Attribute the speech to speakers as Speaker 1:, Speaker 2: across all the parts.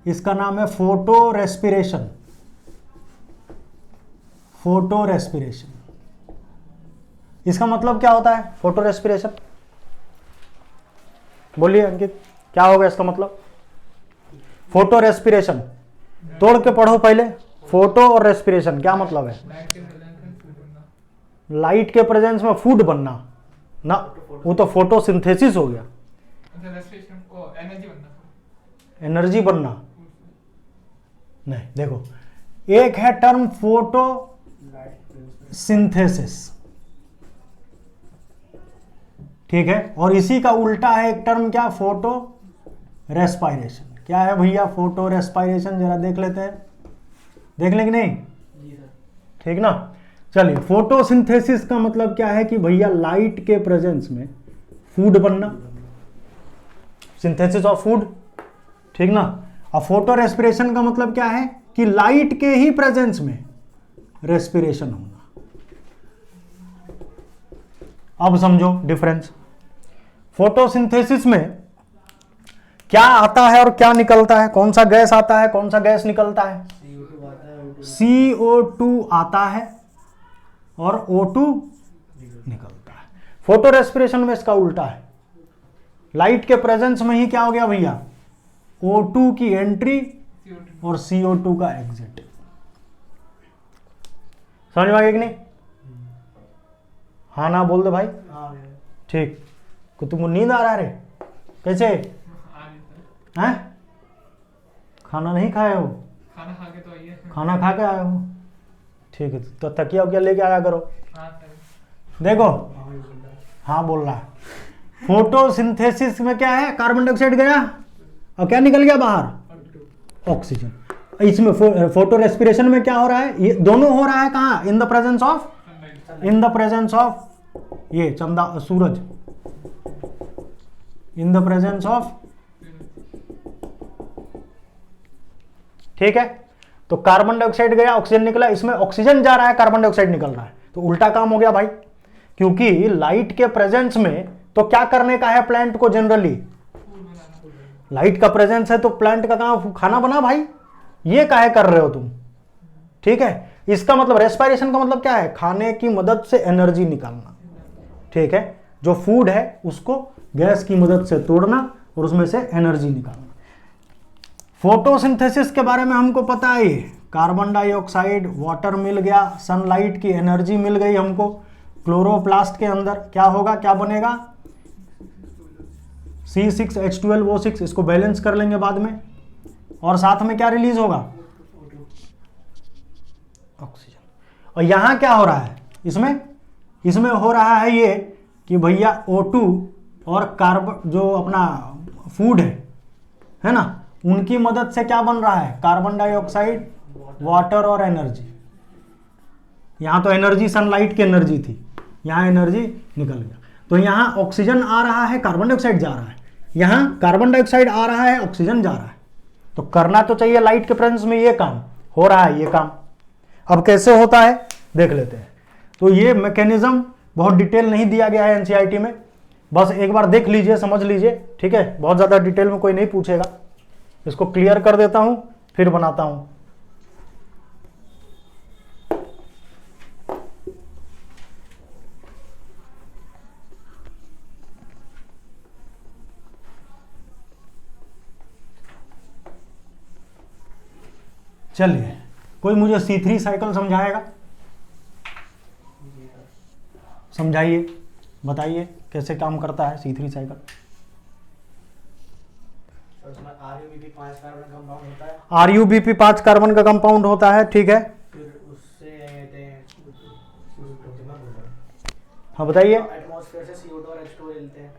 Speaker 1: इसका नाम है फोटो रेस्पिरेशन। फोटो रेस्पिरेशन, इसका मतलब क्या होता है फोटो रेस्पिरेशन? बोलिए अंकित, क्या होगा इसका मतलब? फोटो रेस्पिरेशन तोड़ के पढ़ो पहले। फोटो और रेस्पिरेशन क्या मतलब है? लाइट के प्रेजेंस में फूड बनना ना, वो तो फोटोसिंथेसिस हो गया। एनर्जी बनना नहीं, देखो एक है टर्म फोटो सिंथेसिस, ठीक है, और इसी का उल्टा है एक टर्म क्या? Photo respiration. क्या है भैया फोटो रेस्पायरेशन? जरा देख लेते हैं, देख लें कि नहीं? ठीक ना। चलिए, फोटोसिंथेसिस का मतलब क्या है कि भैया लाइट के प्रेजेंस में फूड बनना, सिंथेसिस ऑफ फूड, ठीक ना। और फोटो रेस्पिरेशन का मतलब क्या है कि लाइट के ही प्रेजेंस में रेस्पिरेशन होना। अब समझो डिफरेंस। फोटोसिंथेसिस में क्या आता है और क्या निकलता है? कौन सा गैस आता है, कौन सा गैस निकलता है? CO2 आता है और O2 निकलता है। फोटो रेस्पिरेशन में इसका उल्टा है, लाइट के प्रेजेंस में ही क्या हो गया भैया? O2 की एंट्री और CO2 का एग्जिट। समझ में आ गया कि नहीं? हाँ ना बोल दे भाई। ठीक, को तुमको नींद आ रहा है रे? कैसे हैं? खाना नहीं खाए हो?
Speaker 2: खाना खा के तो आइए।
Speaker 1: खाना खा के आए हो, ठीक है, तो तकिया वकिया लेके आया करो। देखो, हाँ बोल रहा है। फोटोसिंथेसिस में क्या है? कार्बन डाइऑक्साइड गया और क्या निकल गया बाहर? ऑक्सीजन। इसमें फोटो रेस्पिरेशन में क्या हो रहा है? ये दोनों हो रहा है कहाँ? In the presence of, in the presence of ये चंदा सूरज, इन द प्रेजेंस ऑफ, ठीक है। तो कार्बन डाइऑक्साइड गया, ऑक्सीजन निकला, इसमें ऑक्सीजन जा रहा है, कार्बन डाइऑक्साइड निकल रहा है, तो उल्टा काम हो गया भाई। क्योंकि लाइट के प्रेजेंस में तो क्या करने का है प्लांट को? जनरली लाइट का प्रेजेंस है तो प्लांट का काम खाना बना भाई, ये काहे कर रहे हो तुम? ठीक है, इसका मतलब रेस्पिरेशन का मतलब क्या है? खाने की मदद से एनर्जी निकालना, ठीक है। जो फूड है उसको गैस की मदद से तोड़ना और उसमें से एनर्जी निकालना। फोटोसिंथेसिस के बारे में हमको पता है, कार्बन डाइऑक्साइड, वाटर मिल गया, सनलाइट की एनर्जी मिल गई हमको, क्लोरोप्लास्ट के अंदर क्या होगा, क्या बनेगा? C6H12O6, इसको बैलेंस कर लेंगे बाद में, और साथ में क्या रिलीज होगा? ऑक्सीजन। और यहां क्या हो रहा है? इसमें हो रहा है ये कि भैया O2 और कार्बन जो अपना फूड है ना, उनकी मदद से क्या बन रहा है? कार्बन डाइऑक्साइड, वाटर और एनर्जी। यहां तो एनर्जी सनलाइट की एनर्जी थी, यहां एनर्जी निकल गया, तो यहां ऑक्सीजन आ रहा है, कार्बन डाइऑक्साइड जा रहा है, यहां कार्बन डाइऑक्साइड आ रहा है, ऑक्सीजन जा रहा है। तो करना तो चाहिए लाइट के प्रेजेंस में ये काम, हो रहा है ये काम। अब कैसे होता है देख लेते हैं। तो ये मैकेनिज्म बहुत डिटेल नहीं दिया गया है एनसीईआरटी में, बस एक बार देख लीजिए, समझ लीजिए, ठीक है। बहुत ज्यादा डिटेल में कोई नहीं पूछेगा, इसको क्लियर कर देता हूं फिर बनाता हूं। चलिए, कोई मुझे C3 साइकिल समझाएगा? समझाइए, बताइए कैसे काम करता है C3 साइकिल। RuBp 5 कार्बन का कंपाउंड होता है, ठीक है। हाँ बताइए।
Speaker 3: एटमॉस्फेयर से CO2 और H2 ले लेते हैं।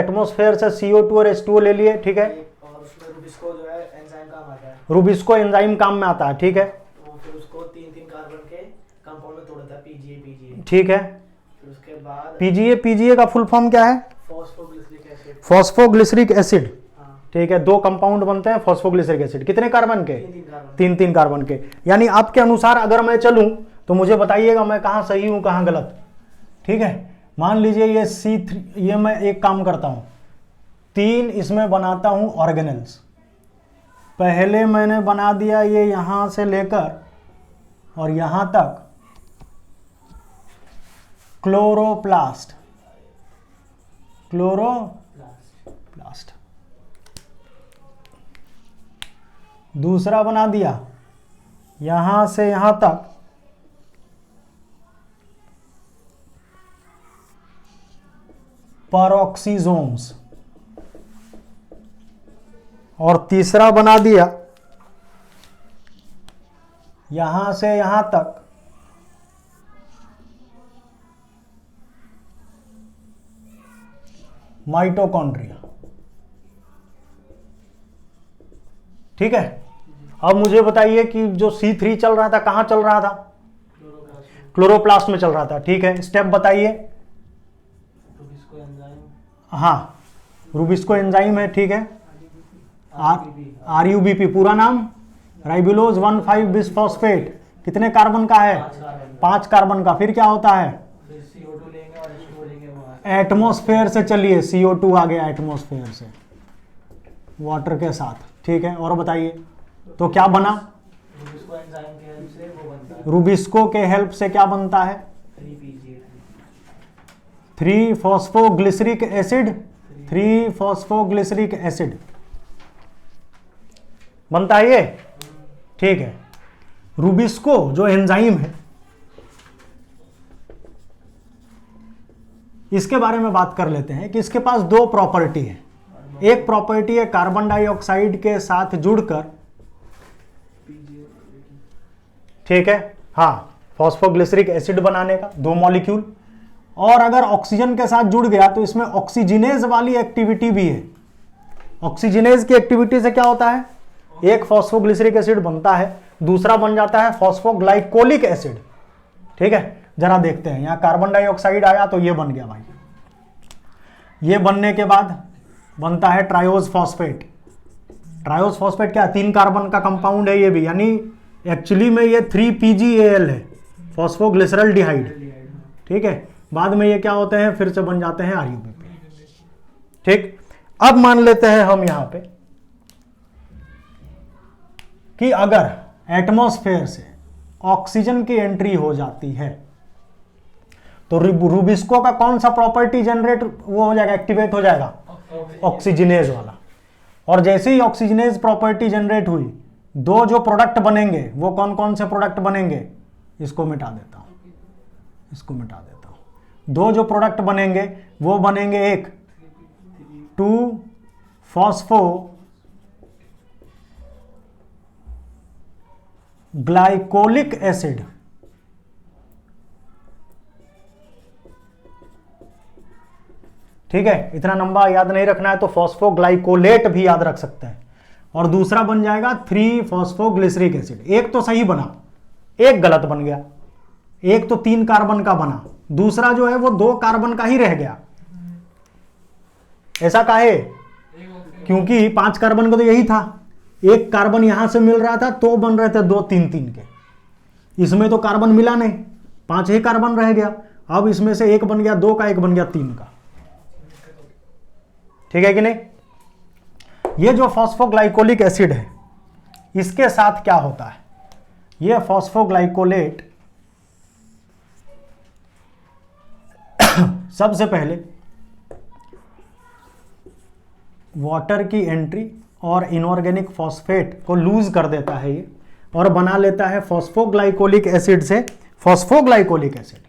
Speaker 1: एटमॉस्फेयर से CO2 और H2 ले लिए, ठीक है।
Speaker 3: और उसमें रुबिस्को जो है एंजाइम काम आता है।
Speaker 1: रुबिस्को एंजाइम काम में आता है, ठीक है।
Speaker 3: तो फिर उसको 3-3 कार्बन के कंपाउंड में तोड़ देता है, PGA।
Speaker 1: ठीक है।
Speaker 3: फिर उसके बाद
Speaker 1: PGA का फुल फॉर्म क्या है?
Speaker 3: Phosphoglyceric acid.
Speaker 1: फॉस्फोग्लिसरिक एसिड,
Speaker 3: हाँ।
Speaker 1: ठीक है। 2 कंपाउंड बनते हैं फॉस्फोग्लिसरिक एसिड, कितने कार्बन के?
Speaker 3: 3-3
Speaker 1: कार्बन के। यानी आपके अनुसार अगर मैं चलूं तो मुझे बताइएगा मैं कहां सही हूं कहां गलत, ठीक है। मान लीजिए ये C3, ये मैं एक काम करता हूं, 3 इसमें बनाता हूं ऑर्गेनेल्स, पहले मैंने बना दिया ये यहां से लेकर और यहां तक क्लोरोप्लास्ट, क्लोरोप्लास्ट। दूसरा बना दिया यहां से यहां तक पेरोक्सिसोम्स, और तीसरा बना दिया यहां से यहां तक माइटोकॉन्ड्रिया। ठीक है, अब मुझे बताइए कि जो C3 चल रहा था कहां चल रहा था? क्लोरोप्लास्ट में चल रहा था। ठीक है, स्टेप बताइए। हाँ, रूबिस्को एंजाइम है। ठीक है, RUBP पूरा नाम राइबुलोज 1,5 बिसफॉस्फेट। कितने कार्बन का है? 5 कार्बन का। फिर क्या होता है?
Speaker 3: CO2 लेंगे और H2O लेंगे वो
Speaker 1: एटमॉस्फेयर से, चलिए CO2 आ गया एटमॉस्फेयर से वाटर के साथ। ठीक है, और बताइए तो क्या बना?
Speaker 3: रूबिस्को एंजाइम के हेल्प से वो बनता है,
Speaker 1: रूबिस्को के हेल्प से क्या बनता है? 3-फॉस्फोग्लिसरिक एसिड, 3-फॉस्फोग्लिसरिक एसिड बनता है ये। ठीक है, रूबिस्को जो एंजाइम है इसके बारे में बात कर लेते हैं कि इसके पास 2 प्रॉपर्टी है। एक प्रॉपर्टी है कार्बन डाइऑक्साइड के साथ जुड़कर, ठीक है, हाँ, फॉस्फोग्लिसरिक एसिड बनाने का 2 मॉलिक्यूल, और अगर ऑक्सीजन के साथ जुड़ गया तो इसमें ऑक्सीजिनेज वाली एक्टिविटी भी है। ऑक्सीजिनेज की एक्टिविटी से क्या होता है? एक फॉस्फोग्लिसरिक एसिड बनता है, दूसरा बन जाता है फॉस्फोग्लाइकोलिक एसिड। ठीक है, जरा देखते हैं, यहां कार्बन डाइऑक्साइड आया तो ये बन गया भाई। ये बनने के बाद बनता है ट्रायोज फॉस्फेट। ट्रायोज फॉस्फेट क्या है? 3 कार्बन का कंपाउंड है ये भी, यानी एक्चुअली में ये 3PgAl है, फॉस्फोग्लिसरल डिहाइड। ठीक है, बाद में ये क्या होते हैं? फिर से बन जाते हैं RUBP। ठीक, अब मान लेते हैं हम यहां पे कि अगर एटमॉस्फेयर से ऑक्सीजन की एंट्री हो जाती है तो रूबिस्को का कौन सा प्रॉपर्टी जनरेट वो हो जाएगा, एक्टिवेट हो जाएगा? ऑक्सीजनेज वाला। और जैसे ही ऑक्सीजनेज प्रॉपर्टी जनरेट हुई, 2 जो प्रोडक्ट बनेंगे वो कौन कौन से प्रोडक्ट बनेंगे? इसको मिटा देता हूं, इसको मिटा देता हूं। 2 जो प्रोडक्ट बनेंगे वो बनेंगे, एक 2-फॉस्फो ग्लाइकोलिक एसिड, ठीक है, इतना लंबा याद नहीं रखना है तो फॉस्फोग्लाइकोलेट भी याद रख सकते हैं। और दूसरा बन जाएगा 3-फॉस्फोग्लिसरिक एसिड। एक तो सही बना, एक गलत बन गया। एक तो 3 कार्बन का बना, दूसरा जो है वो 2 कार्बन का ही रह गया। ऐसा काहे? क्योंकि 5 कार्बन का तो यही था, एक कार्बन यहां से मिल रहा था तो बन रहे थे 2-3-3 के। इसमें तो कार्बन मिला नहीं, 5 ही कार्बन रह गया। अब इसमें से एक बन गया 2 का, एक बन गया 3 का। ठीक है कि नहीं? ये जो फॉस्फोग्लाइकोलिक एसिड है इसके साथ क्या होता है? ये फॉस्फोग्लाइकोलेट सबसे पहले वाटर की एंट्री और इनऑर्गेनिक फॉस्फेट को लूज कर देता है ये, और बना लेता है फॉस्फोग्लाइकोलिक एसिड से फॉस्फोग्लाइकोलिक एसिड।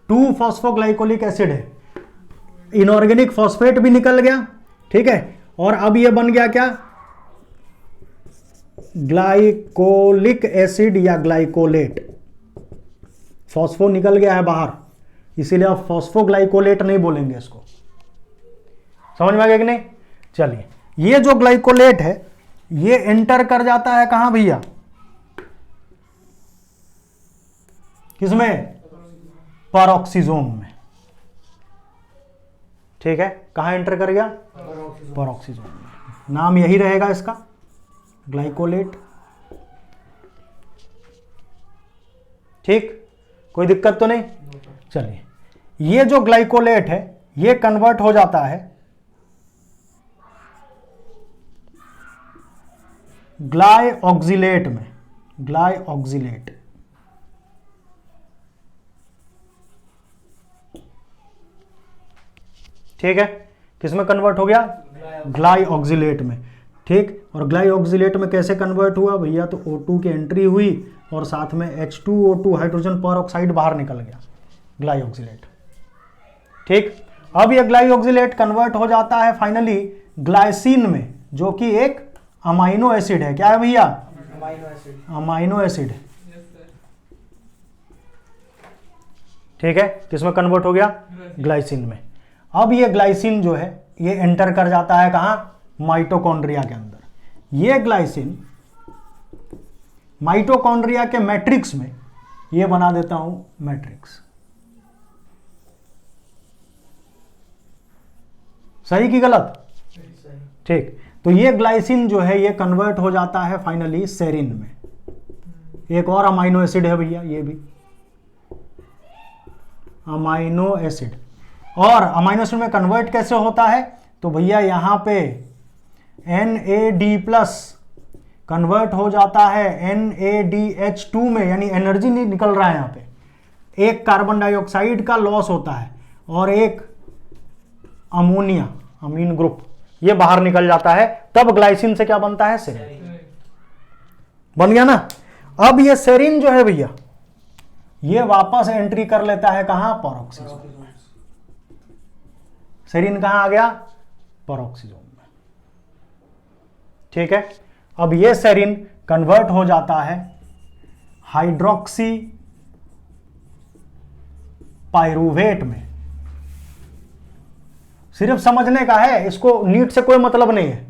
Speaker 1: 2-फॉस्फोग्लाइकोलिक एसिड है, इनऑर्गेनिक फॉस्फेट भी निकल गया। ठीक है, और अब ये बन गया क्या? ग्लाइकोलिक एसिड या ग्लाइकोलेट। फॉस्फो निकल गया है बाहर, इसीलिए आप फॉस्फोग्लाइकोलेट नहीं बोलेंगे इसको। समझ में आ गया कि नहीं? चलिए, ये जो ग्लाइकोलेट है ये एंटर कर जाता है कहां भैया? किसमें? पेरोक्सिसोम में। ठीक है, कहां एंटर कर गया? पेरोक्सिसोम में। नाम यही रहेगा इसका, ग्लाइकोलेट। ठीक, कोई दिक्कत तो नहीं? चलिए, ये जो ग्लाइकोलेट है ये कन्वर्ट हो जाता है ग्लाइऑक्सिलेट में, ग्लाइऑक्सिलेट, ठीक है, किसमें कन्वर्ट हो गया? ग्लाइऑक्सिलेट में, ठीक। और ग्लाइऑक्सिलेट में कैसे कन्वर्ट हुआ भैया? तो O2 की एंट्री हुई और साथ में H2O2 हाइड्रोजन पर बाहर निकल गया, ग्लाइऑक्सिलेट, ठीक। अब यह ग्लाइऑक्सिलेट कन्वर्ट हो जाता है फाइनली ग्लाइसिन में, जो कि एक अमाइनो एसिड है। क्या है भैया?
Speaker 3: Amino acid.
Speaker 1: अमाइनो एसिड, ठीक है। किसमें कन्वर्ट हो गया? ग्लाइसिन में। अब ये ग्लाइसिन जो है ये एंटर कर जाता है कहां? माइटोकॉन्ड्रिया के अंदर। ये ग्लाइसिन माइटोकॉन्ड्रिया के मैट्रिक्स में, ये बना देता हूं मैट्रिक्स, सही कि गलत?
Speaker 3: सही।
Speaker 1: ठीक। तो ये ग्लाइसिन जो है ये कन्वर्ट हो जाता है फाइनली सेरिन में। एक और अमाइनो एसिड है भैया, ये भी अमाइनो एसिड। और अमाइनो एसिड में कन्वर्ट कैसे होता है? तो भैया यहां पे NAD+ कन्वर्ट हो जाता है NADH2 में, यानी एनर्जी नहीं निकल रहा है यहां पे। एक कार्बन डाइऑक्साइड का लॉस होता है और एक अमोनिया, अमीन ग्रुप, ये बाहर निकल जाता है। तब ग्लाइसिन से क्या बनता है? सेरिन बन गया ना। अब ये सेरिन जो है भैया ये वापस एंट्री कर लेता है कहां? पेरोक्सीजोम। सेरिन कहां आ गया? पेरोक्सीजोम में, ठीक है। अब ये सेरिन कन्वर्ट हो जाता है हाइड्रोक्सी पाइरूवेट में। सिर्फ समझने का है, इसको नीट से कोई मतलब नहीं है,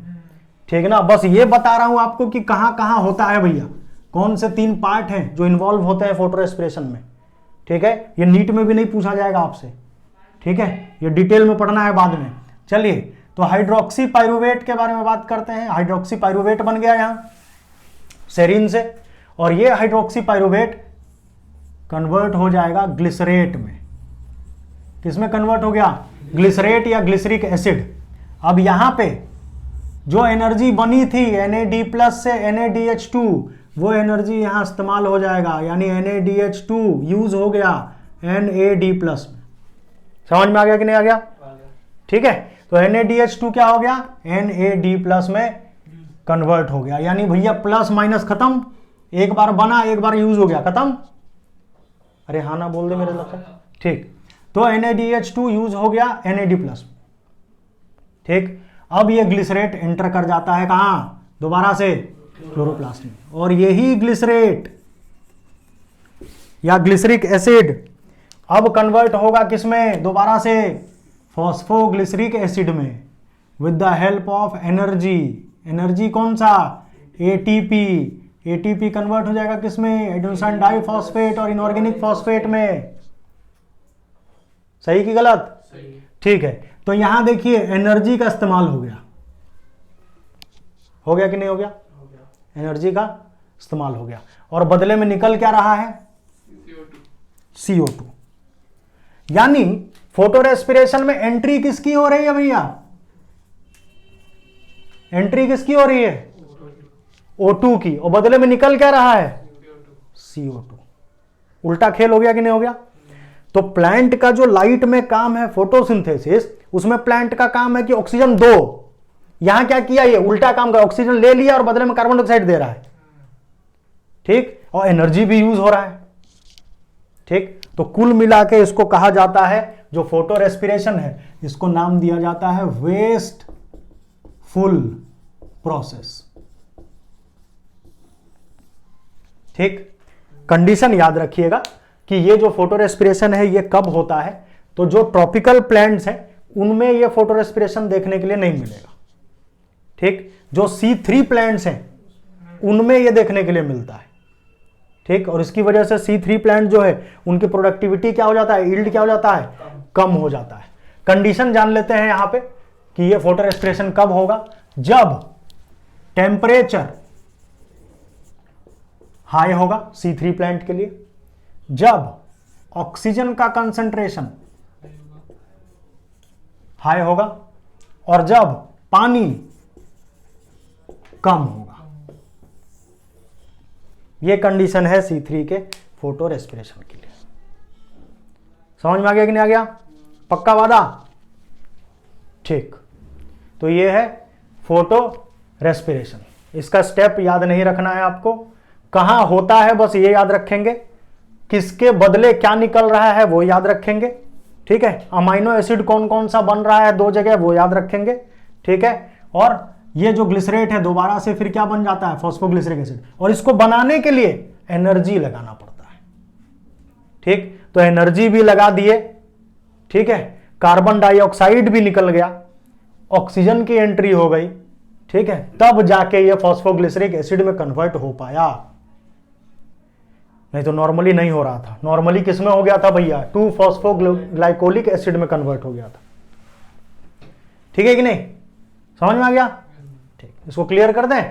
Speaker 1: ठीक है ना। बस ये बता रहा हूं आपको कि कहां कहां होता है भैया, कौन से 3 पार्ट हैं जो इन्वॉल्व होते हैं फोटो रेस्पिरेशन में, ठीक है। ये नीट में भी नहीं पूछा जाएगा आपसे, ठीक है। ये डिटेल में पढ़ना है बाद में। चलिए, तो हाइड्रोक्सी पाइरूवेट के बारे में बात करते हैं। हाइड्रोक्सी पाइरूवेट बन गया यहां सेरिन से, और ये हाइड्रोक्सी पाइरूवेट कन्वर्ट हो जाएगा ग्लिसरेट में। किसमें कन्वर्ट हो गया? ग्लिसरेट या ग्लिसरिक एसिड। अब यहां पे जो एनर्जी बनी थी NAD+ से NADH2, वो एनर्जी यहां इस्तेमाल हो जाएगा, यानी NADH2 यूज हो गया NAD+ में। समझ में आ गया कि नहीं आ गया? ठीक है। तो NADH2 क्या हो गया? NAD+ में कन्वर्ट हो गया, यानी भैया प्लस माइनस खत्म, एक बार बना एक बार यूज हो गया, खत्म। अरे हाँ ना बोल दे मेरे लक्ष्य, ठीक। तो NADH2 यूज हो गया NAD+, ठीक। अब ये ग्लिसरेट एंटर कर जाता है कहां? दोबारा से क्लोरोप्लास्ट में, और यही ग्लिसरेट या ग्लिसरिक एसिड अब कन्वर्ट होगा किसमें? दोबारा से फॉस्फोग्लिसरिक एसिड में, with the help of energy. Energy कौन सा? ATP। ATP कन्वर्ट हो जाएगा किसमें? एडेनोसिन डाइफॉस्फेट और इनऑर्गेनिक फॉस्फेट में। सही कि गलत?
Speaker 3: सही।
Speaker 1: ठीक है। तो यहां देखिए एनर्जी का इस्तेमाल हो गया, हो गया कि नहीं हो गया?
Speaker 3: हो गया।
Speaker 1: एनर्जी का इस्तेमाल हो गया, और बदले में निकल क्या रहा है? CO2। यानी फोटो रेस्पिरेशन में एंट्री किसकी हो रही है भैया? एंट्री किसकी हो रही है? O2 की, और बदले में निकल क्या रहा है? CO2। उल्टा खेल हो गया कि नहीं हो गया? तो प्लांट का जो लाइट में काम है फोटोसिंथेसिस, उसमें प्लांट का काम है कि ऑक्सीजन दो। यहां क्या किया? ये उल्टा काम कर, ऑक्सीजन ले लिया और बदले में कार्बन डाइऑक्साइड दे रहा है, ठीक। और एनर्जी भी यूज हो रहा है, ठीक। तो कुल मिला के इसको कहा जाता है, जो फोटो रेस्पिरेशन है इसको नाम दिया जाता है वेस्ट फुल प्रोसेस, ठीक। कंडीशन याद रखिएगा कि ये जो फोटो रेस्पिरेशन है ये कब होता है? तो जो ट्रॉपिकल प्लांट्स हैं उनमें ये फोटो रेस्पिरेशन देखने के लिए नहीं मिलेगा, ठीक। जो C3 प्लांट्स हैं उनमें ये देखने के लिए मिलता है, ठीक। और इसकी वजह से C3 प्लांट जो है उनकी प्रोडक्टिविटी क्या हो जाता है? यील्ड क्या हो जाता है? कम हो जाता है। कंडीशन जान लेते हैं यहां पे कि ये फोटो रेस्पिरेशन कब होगा? जब टेम्परेचर हाई होगा C3 प्लांट के लिए, जब ऑक्सीजन का कंसंट्रेशन हाई होगा, और जब पानी कम होगा। ये कंडीशन है C3 के फोटो रेस्पिरेशन के लिए। समझ में आ गया कि नहीं आ गया? पक्का वादा? ठीक, तो ये है फोटो रेस्पिरेशन। इसका स्टेप याद नहीं रखना है आपको, कहां होता है बस ये याद रखेंगे, किसके बदले क्या निकल रहा है वो याद रखेंगे, ठीक है। अमाइनो एसिड कौन कौन सा बन रहा है 2 जगह वो याद रखेंगे, ठीक है। और ये जो ग्लिसरेट है दोबारा से फिर क्या बन जाता है, फॉस्फोग्लिसरिक एसिड, और इसको बनाने के लिए एनर्जी लगाना पड़ता है, ठीक। तो एनर्जी भी लगा दिए, ठीक है, कार्बन डाइऑक्साइड भी निकल गया, ऑक्सीजन की एंट्री हो गई, ठीक है, तब जाके ये फॉस्फोग्लिसरिक एसिड में कन्वर्ट हो पाया, नहीं तो नॉर्मली नहीं हो रहा था। नॉर्मली किस में हो गया था भैया, 2-फॉस्फोग्लाइकोलिक एसिड में कन्वर्ट हो गया था, ठीक है कि नहीं? समझ में आ गया? ठीक, इसको क्लियर कर दें।